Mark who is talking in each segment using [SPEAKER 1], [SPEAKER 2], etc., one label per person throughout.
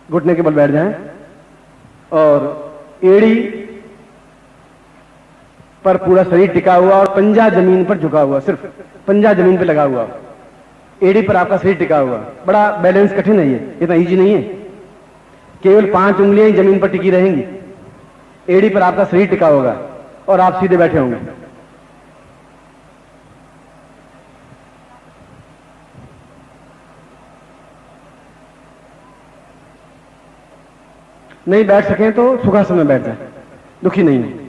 [SPEAKER 1] घुटने के बल बैठ जाएं और एड़ी पर पूरा शरीर टिका हुआ और पंजा जमीन पर झुका हुआ, सिर्फ पंजा जमीन पर लगा हुआ, एड़ी पर आपका शरीर टिका हुआ। बड़ा बैलेंस कठिन है, ये इतना इजी नहीं है। केवल 5 उंगलियां ही जमीन पर टिकी रहेंगी, एड़ी पर आपका शरीर टिका होगा और आप सीधे बैठे होंगे। नहीं बैठ सकें तो सुखासन में बैठ जाए, दुखी नहीं है।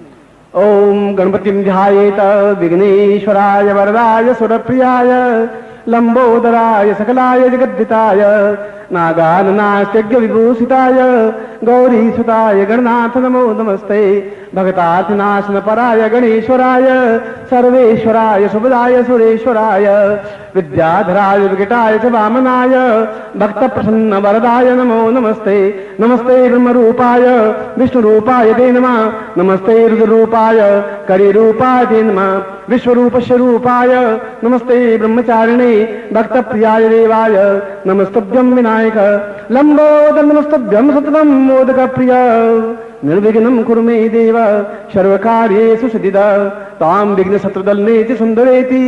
[SPEAKER 1] ओम गणपतिं ध्यायेत विघ्नेश्वराय वरदाय सुरप्रियाय लंबोदराय सकलाय जगद्दिताय नागाननास्त्यज्ञ विभूषिताय गौरीसुताय गणनाथ नमो नमस्ते। भगतातिनाशन पराय गणेश्वराय सर्वेश्वराय सुबदाय सुरेश्वराय विद्याधराय विकटाय च वामनाय भक्त प्रसन्न वरदाय नमो नमस्ते। नमस्ते ब्रह्मरूपाय विष्णुरूपाय ते नमः। नमस्ते रुद्ररूपाय करिरूपाय ते नमः। विश्वरूपस्य रूपाय नमस्ते ब्रह्मचारिणे भक्त प्रियाय देवाय नमस्तभ्यं विनायक लंबोदर नमस्तभ्यं सततं मोदक प्रिय निर्विघ्नं कुरु मे देव सर्वकार्येषु सिद्धिदा। तां विघ्न शत्रुदलनेति सुंदरेति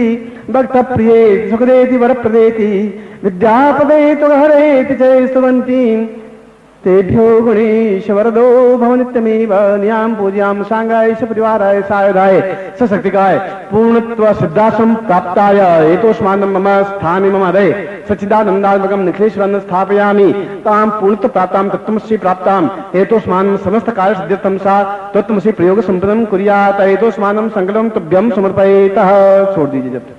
[SPEAKER 1] भक्त प्रियेति सुखदेति वरप्रदेति विद्यापदेति हरेति च स्तुवन्ति तेभ्यो गुणेश वरदो भव नित्यमेव। नियाम पूज्याम सांगाय परिवाराय सायुधाय सशक्तिकाय पूर्णत्व सिद्धासम प्राप्ताय एतोस्मानं मम स्थाने मम हृदये सच्चिदानन्दात्मकं निखिलेश्वरं स्थापयामि। तां पूर्णत्व प्राप्तां तत्त्वमसि प्राप्तां एतोस्मानं समस्त कार्य सिद्ध्यर्थं सा तत्त्वमसि प्रयोग संपन्नं कुर्यात्। एतोस्मानं संकल्पं तुभ्यं समर्पयेतः। छोड़ दीजिए जब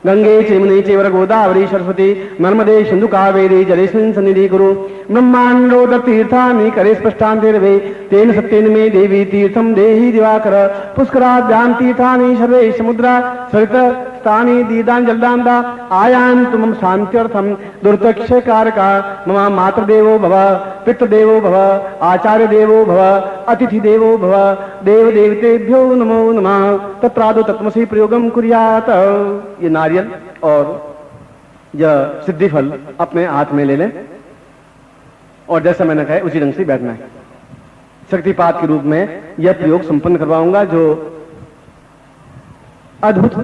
[SPEAKER 1] गंगे चैमुने चैवर गोदावरी सरस्वती नर्मदे सिंधु कावेरी जलेस्मिन् सन्निधि कुरु। ब्रह्मांडोदर तीर्थानि करे स्पष्टान्तिर्वे तेन सत्येन मे देवी तीर्थं देहि दिवाकर। पुष्कराद्यां तीर्थानि सर्वे समुद्रा सरित स्थानि दीदान जलदान्दा आयान्तु मम शान्त्यर्थं दुर्तक्षकारका। मम मातृदेवो भव पितृदेवो भव आचार्य देवो भव अतिथि देवो भव देव देवतेभ्यो नमो नमः। तत्रादौ तत्त्वमसि प्रयोगं कुर्यात्। ये नारियल और यह सिद्धिफल अपने हाथ में ले लें और जैसा मैंने कहा उसी ढंग से बैठना है। शक्तिपात के रूप में यह प्रयोग संपन्न करवाऊंगा जो अद्भुत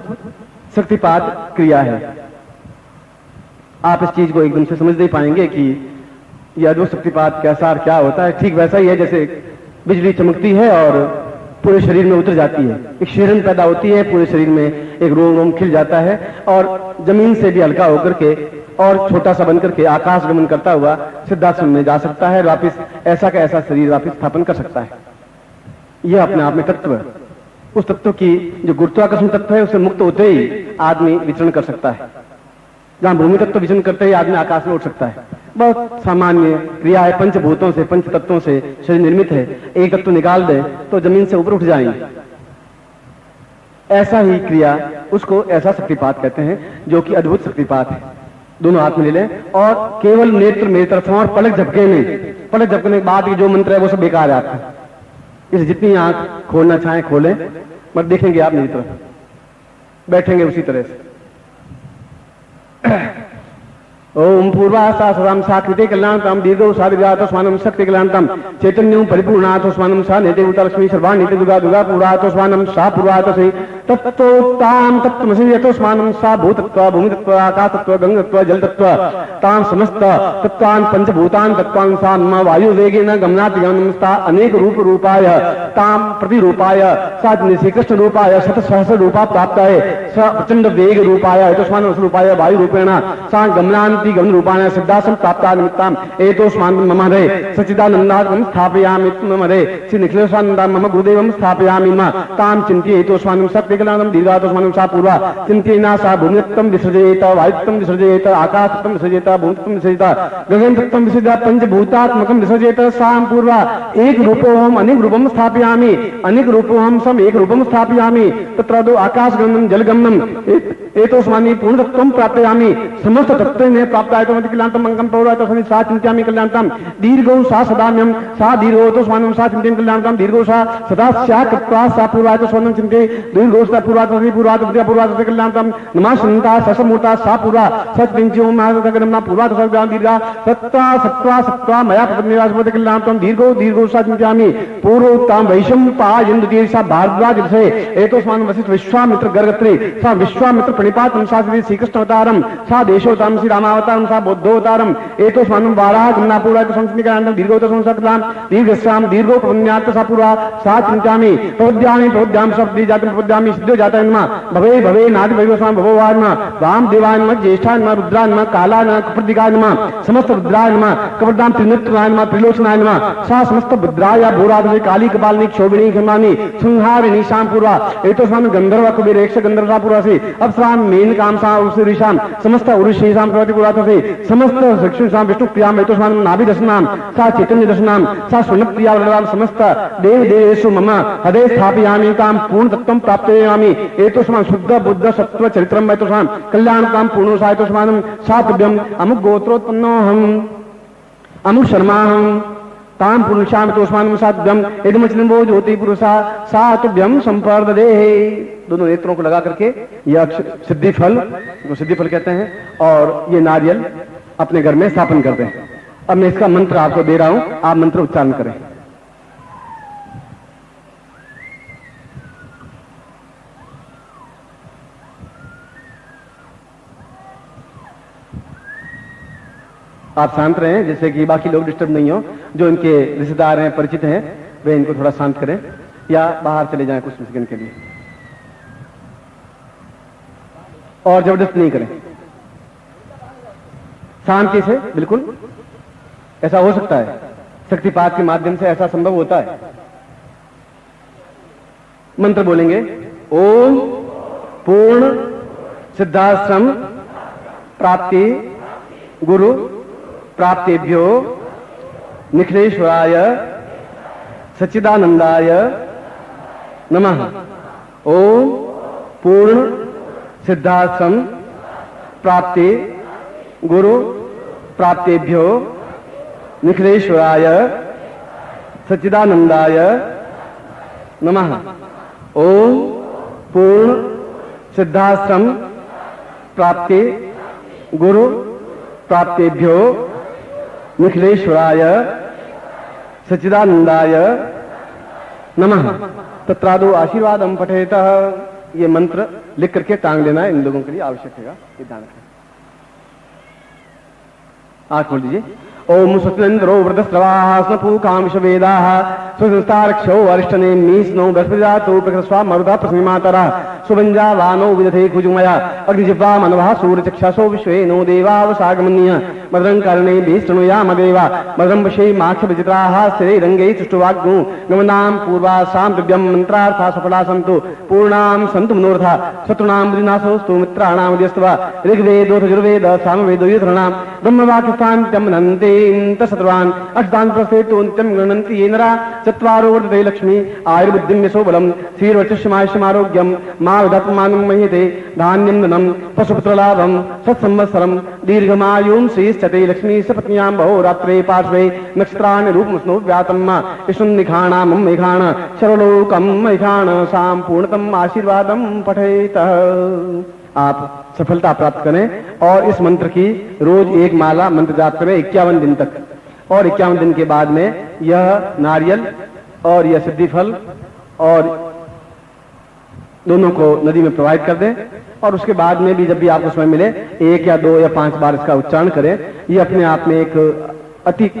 [SPEAKER 1] शक्तिपात क्रिया है। आप इस चीज को एकदम से समझ नहीं पाएंगे कि यह अद्भुत शक्तिपात कैसा और क्या होता है। ठीक वैसा ही है जैसे बिजली चमकती है और पूरे शरीर में उतर जाती है, एक शेरन पैदा होती है, पूरे शरीर में एक रोम रोम खिल जाता है और जमीन से भी हल्का होकर के और छोटा सा बनकर के आकाश गमन करता हुआ सिद्धासन में जा सकता है। वापिस ऐसा का ऐसा शरीर वापिस स्थापन कर सकता है। यह अपने आप में तत्व है। उस तत्व की जो गुरुत्वाकर्षण तत्व है उससे मुक्त होते ही आदमी विचरण कर सकता है। जहां भूमि तत्व विचरण करते ही आदमी आकाश में उठ सकता है। बहुत सामान्य क्रिया है। पंचभूतों से पंच तत्वों से शरीर निर्मित है। एक तत्व निकाल दे तो जमीन से ऊपर उठ जाएंगे। ऐसा ही क्रिया उसको ऐसा शक्तिपात कहते हैं जो कि अद्भुत शक्तिपात है। दोनों हाथ में ले लें और केवल नेत्र मेरी तरफ और पलक झपके में, पलक झपकने के बाद जो मंत्र है वो सब बेकार है आपका। इसे जितनी आंख खोलना चाहें खोलें, मत देखेंगे आप मेरी तरफ, बैठेंगे उसी तरह से। ओम पूर्वासा सदाम साकृते कल्याणतम दीर्घो साधिव्यातस्मानं शक्ति कल्याणतम चैतन्यं परिपूर्णातस्मानं सा नेते उतलक्ष्मी सर्वाणि नेते दुर्गा दुर्गा पूर्णातस्मानं सा पूर्वातसे तत्तोतां तत्त्वमसि यतस्मानं सा भूतत्व भूमितत्व आकाशतत्व गंगतत्व जलतत्व तां समस्त तत्त्वान् पंचभूतान् तत्त्वान् सा मम वायु वेगेन गमनाति गमनं सा अनेक रूप रूपाय तां प्रतिरूपाय सा श्री कृष्ण रूपाय शत सहस्र रूपा प्राप्ताय स प्रचंड वेग रूपाय यतस्मानं रूपाय वायु रूपेण सा गमनान् गमन रूपाण सिद्धासम प्राप्ता निमित्ताम एतोस्मान् मम हृदये सच्चिदानन्दात्मं स्थापयामि मम हृदये श्री निखिलेशानन्दां मम गुरुदेवं स्थापयामि म तां चिन्तये एतोस्मान् शक्तिकलानं दीर्घातस्मानं सा पूर्वा चिन्तयेना सा भूमितत्वं विसृजयेत वायुत्वं विसृजयेत आकाशत्वं विसृजयेत भूमित्वं विसृजयेत गगनतत्वं विसृजयेत पंचभूतात्मकं विसृजयेत सां पूर्वा एक रूपोऽहम् अनेक रूपं स्थापयामि अनेक रूपोऽहं सम एक रूपं स्थापयामि तत्रादौ आकाशगमनं जलगमनं एतोस्मानि पूर्णतत्वं प्राप्तयामि समस्त तत्त्वेन प्राप्तायतमति कल्याणतम अंगम पौरायतस्मिन् सा चिन्तयामि कल्याणतम दीर्घौ सा सदाम्यं सा दीर्घोतस्मानं सा चिन्तयन् कल्याणतम दीर्घौ सा सदा स्या कृत्वा सा पूर्वायतस्मानं चिन्तये दीर्घौ षोडशा पूर्वातसी पूर्वातृतीया पूर्वातसी कल्याणतम नमः शंता ससमूर्ता सा पूर्वा सत्पिंचो महासगनमना पूर्वातसर्गां दीर्घा सत्वा सत्वा सत्वा मया प्रपन्निवासपति कल्याणतम दीर्घो दीर्घो साचिंत्यामि पूर्वोत्तम वैशंपायन द्वितीयसा भारद्वाज विषय एतोस्मान वसिष्ठ विश्वामित्र गर्गत्रे सा विश्वामित्र प्रणिपातम सा श्री कृष्ण अवतारम सा देशोतारम श्री रामावतारम सा बौद्धोवतारम एतोस्मान वाराह गमनापूरा संस्निकांतम दीर्घोत संसक्ताम दीर्घस्याम दीर्घो प्रपन्यात् सा पूर्वा सा चिंत्यामि प्रपद्यामि शब्दी जातम प्रपद्यामि सिद्धो जाता नमः भवे भवे नादि वैवस्वाम भववाय नमः वामदेवाय नमः ज्येष्ठाय नमः रुद्राय नमः कालाय नमः कप्रदिगाय नमः समस्त रुद्राय नमः कप्रदाम त्रिनेत्राय नमः त्रिलोचनाय नमः सा समस्त भद्राय भूराधि काली कपालिनी क्षोभिणी खमानी संहारिणी शाम पूर्वा एतोस्मान गंधर्व कुबेर यक्ष गंधर्व पूर्वा से अप्सराम मेनकाम सा उरुषिषाम समस्त उरुषिषाम प्रवति पूर्वा से समस्त चक्षुषाम विष्णु प्रियाम एतोस्मान नाभि दर्शनाम सा चैतन्य दर्शनाम सा सुनप्रिया वरदाम समस्त देव देवेषु मम हृदय स्थापयामि ताम पूर्ण तत्वं प्राप्तयामि एतोस्मान शुद्ध बुद्ध सत्व चरित्रम एतोस्मान कल्याणकाम पूर्णो सा एतोस्मान सातभ्यम अमुक गोत्रोत्पन्नोहम अमुक शर्माहम ताम पुरुषाम तोस्मान सातभ्यम यदमचलिंबो ज्योति पुरुषा सातभ्यम संपर्ददे। दोनों नेत्रों को लगा करके यह सिद्धि फल कहते हैं और ये नारियल अपने घर में स्थापन करते हैं। अब मैं इसका मंत्र आपको दे रहा हूं, आप मंत्र उच्चारण करें। आप शांत रहें जिससे कि बाकी लोग डिस्टर्ब नहीं हो। जो इनके रिश्तेदार हैं, परिचित हैं, वे इनको थोड़ा शांत करें या बाहर चले जाएं कुछ सेकंड के लिए, और जबरदस्त नहीं करें, शांति से बिल्कुल। ऐसा हो सकता है, शक्तिपात के माध्यम से ऐसा संभव होता है। मंत्र बोलेंगे, ओम पूर्ण सिद्धाश्रम प्राप्ति गुरु प्राप्तेभ्यो निखिलेश्वराय सच्चिदानंदाय नमः। ओम पूर्ण सिद्धाश्रम प्राप्ति गुरु प्राप्तेभ्यो निखिलेश्वराय सच्चिदानंदाय नमः। ओम पूर्ण सिद्धाश्रम प्राप्ति गुरु प्राप्तेभ्यो निखिलेश्वराय सच्चिदानंदाय नमः। तत्रादो आशीर्वादम पठेत। ये मंत्र लिख करके टांग लेना है, इन लोगों के लिए आवश्यक है, ये ध्यान रखें। आंख खोल दीजिए। ओम स्वतंत्रो वृतस्रवाः स्नपूकां विश्ववेदाः स्वसंस्तारक्षो अरिष्टनेमि स्नो बृहस्पतिजातो प्रकृस्वा मरुतः प्रसमिमातरः सुभञ्जावानो विदधे कुजुमया अग्निजिह्वा मनवः सूर्यचक्षसो विश्वेनो देवावसागमन्यः भद्रं कर्णेभिः शृणुयाम देवा भद्रं पश्येमाक्षभिजित्राः स्थिरैरङ्गैः सुष्ठुवाग्नो गमनां पूर्वासां दिव्यं मन्त्रार्थाः सफला सन्तु पूर्णां सन्तु मनोरथा शत्रूणां विनाशोऽस्तु मित्राणां मध्यस्तवा ऋग्वेदो यजुर्वेद सामवेदो युधॄणां ब्रह्मवाक्यस्थान्त्यं मनन्ते शत्रुवान् अष्टान् प्रस्थेतोऽन्त्यं गृह्णन्ति ये नरा चत्वारो वर्धते लक्ष्मी आयुर्बुद्धिं यशो बलं श्रीर्वचस्मायुष्यमारोग्यं मा विधात्मानं मह्यते धान्यं धनं पशुपुत्रलाभं सत्संवत्सरं दीर्घमायुं श्रीश्चते लक्ष्मी सपत्न्यां बहुरात्रे पार्श्वे नक्षत्राणि रूपमस्नो व्यातं विष्णुन्निखाणा मम मेघाण सर्वलोकं मेघाण सां पूर्णतम आशीर्वादं पठेत। आप सफलता प्राप्त करें और इस मंत्र की रोज एक माला मंत्र जाप करें 51 दिन तक, और 51 दिन के बाद में यह नारियल और यह सिद्धि फल और दोनों को नदी में प्रवाहित कर दें। और उसके बाद में भी जब भी आपको समय मिले 1 या 2 या 5 बार इसका उच्चारण करें। यह अपने आप में एक अति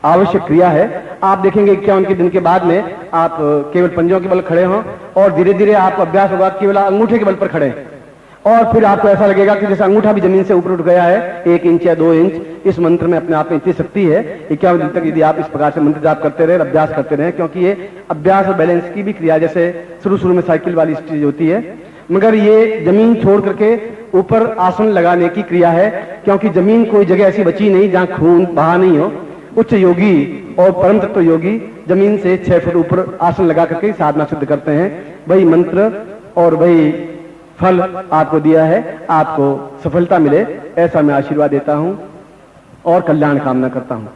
[SPEAKER 1] आवश्यक क्रिया है। आप देखेंगे 51 के दिन के बाद में आप केवल पंजों के बल खड़े हों और धीरे धीरे आपको अभ्यास होगा केवल अंगूठे के बल पर खड़े, और फिर आपको ऐसा लगेगा कि जैसे अंगूठा भी जमीन से ऊपर उठ गया है 1 इंच या 2 इंच। इस मंत्र में अपने आप में इतनी शक्ति है। 51 दिन तक यदि आप इस प्रकार से मंत्र जाप करते रहे, अभ्यास करते रहे, क्योंकि ये अभ्यास और बैलेंस की भी क्रिया, जैसे शुरू में साइकिल वाली चीज होती है, मगर ये जमीन छोड़ करके ऊपर आसन लगाने की क्रिया है, क्योंकि जमीन कोई जगह ऐसी बची नहीं जहां खून बहा नहीं हो। उच्च योगी और परम तत्व योगी जमीन से 6 फुट ऊपर आसन लगा करके साधना सिद्ध करते हैं। वही मंत्र और वही फल आपको दिया है। आपको सफलता मिले ऐसा मैं आशीर्वाद देता हूं और कल्याण कामना करता हूं।